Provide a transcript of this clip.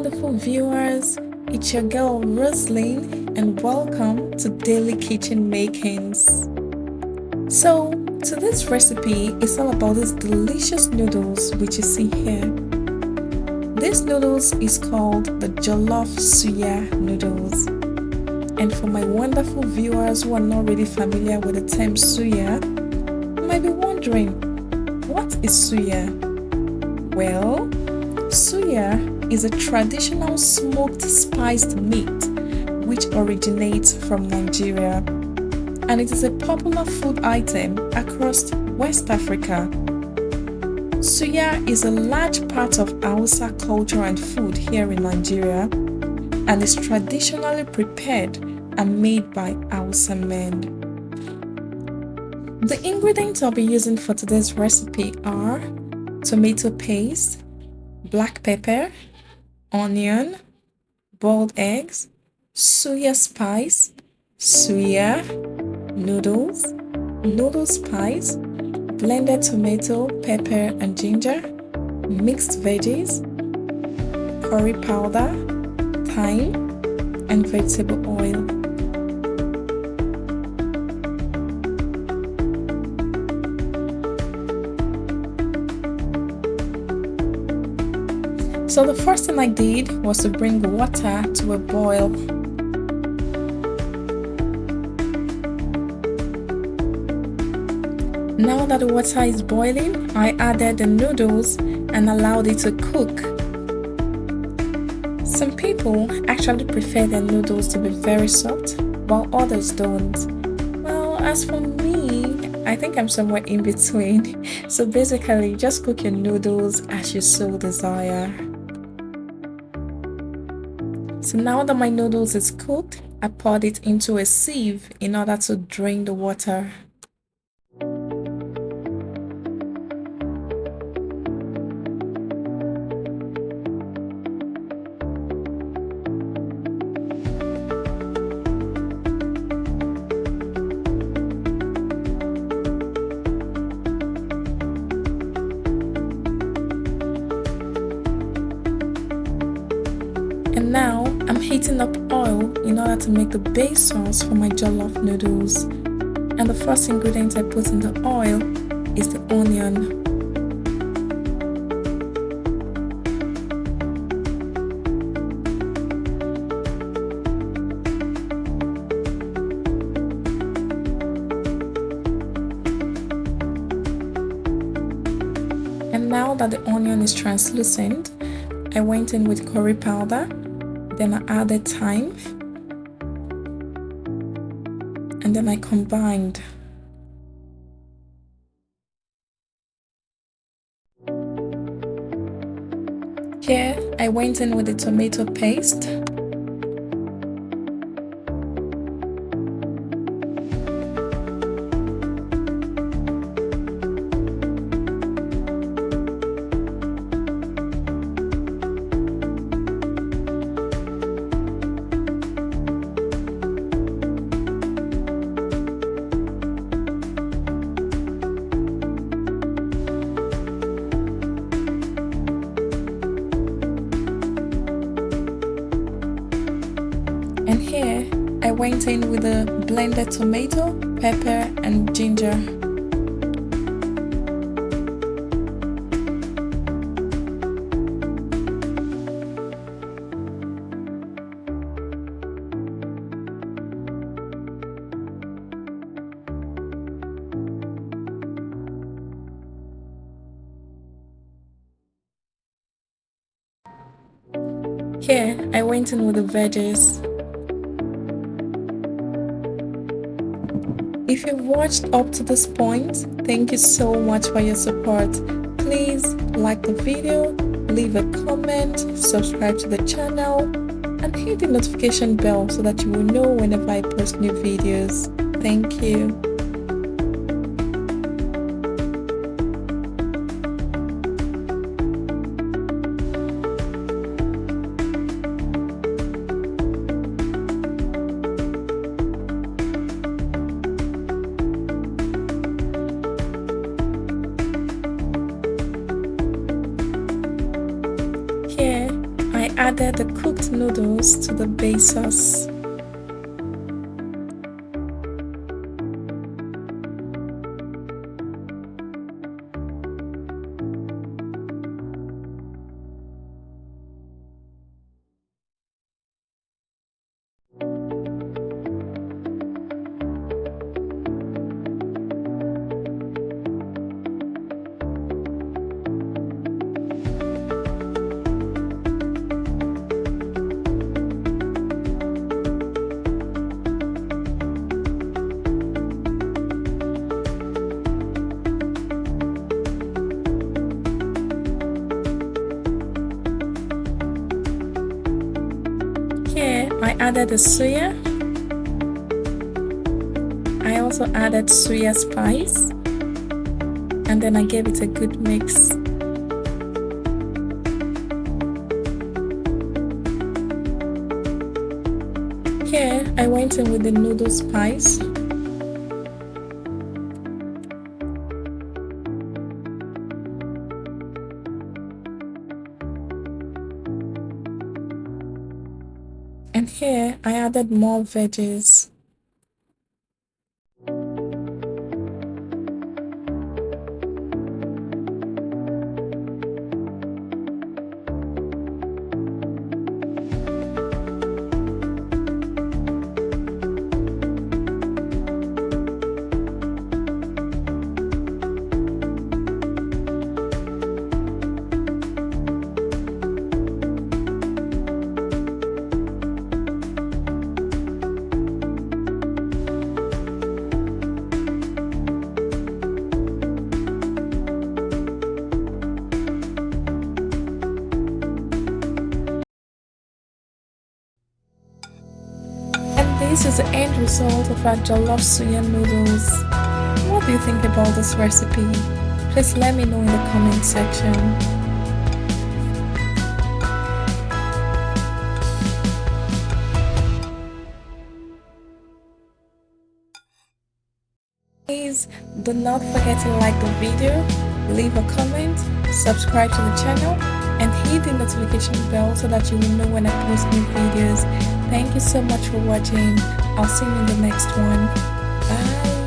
wonderful viewers. It's your girl Roslyn, and welcome to Daily Kitchen Makings. So, today's recipe is all about these delicious noodles which you see here. This noodles is called the Jollof Suya noodles. And for my wonderful viewers who are not really familiar with the term Suya, you might be wondering, what is Suya? Well, Suya is a traditional smoked spiced meat which originates from Nigeria, and it is a popular food item across West Africa. Suya is a large part of Hausa culture and food here in Nigeria and is traditionally prepared and made by Hausa men. The ingredients I'll be using for today's recipe are tomato paste, black pepper, onion, boiled eggs, suya spice, suya, noodles, noodle spice, blended tomato, pepper and ginger, mixed veggies, curry powder, thyme, and vegetable oil. So the first thing I did was to bring water to a boil. Now that the water is boiling, I added the noodles and allowed it to cook. Some people actually prefer their noodles to be very soft, while others don't. Well, as for me, I think I'm somewhere in between. So basically, just cook your noodles as you so desire. So now that my noodles is cooked, I poured it into a sieve in order to drain the water. And now I'm heating up oil in order to make the base sauce for my jollof noodles. And the first ingredient I put in the oil is the onion. And now that the onion is translucent, I went in with curry powder. Then I added thyme, and then I combined. Here I went in with the tomato paste, and here I went in with the blended tomato, pepper and ginger. Here I went in with the veggies. If you've watched up to this point, thank you so much for your support. Please like the video, leave a comment, subscribe to the channel, and hit the notification bell so that you will know whenever I post new videos. Thank you. added the cooked noodles to the base sauce. Here I added the suya. I also added suya spice, and then I gave it a good mix. Here I went in with the noodle spice. And here I added more veggies. This is the end result of our jollof suya noodles. What do you think about this recipe? Please let me know in the comment section. Please do not forget to like the video, leave a comment, subscribe to the channel, and hit the notification bell so that you will know when I post new videos. Thank you so much for watching. I'll see you in the next one. Bye.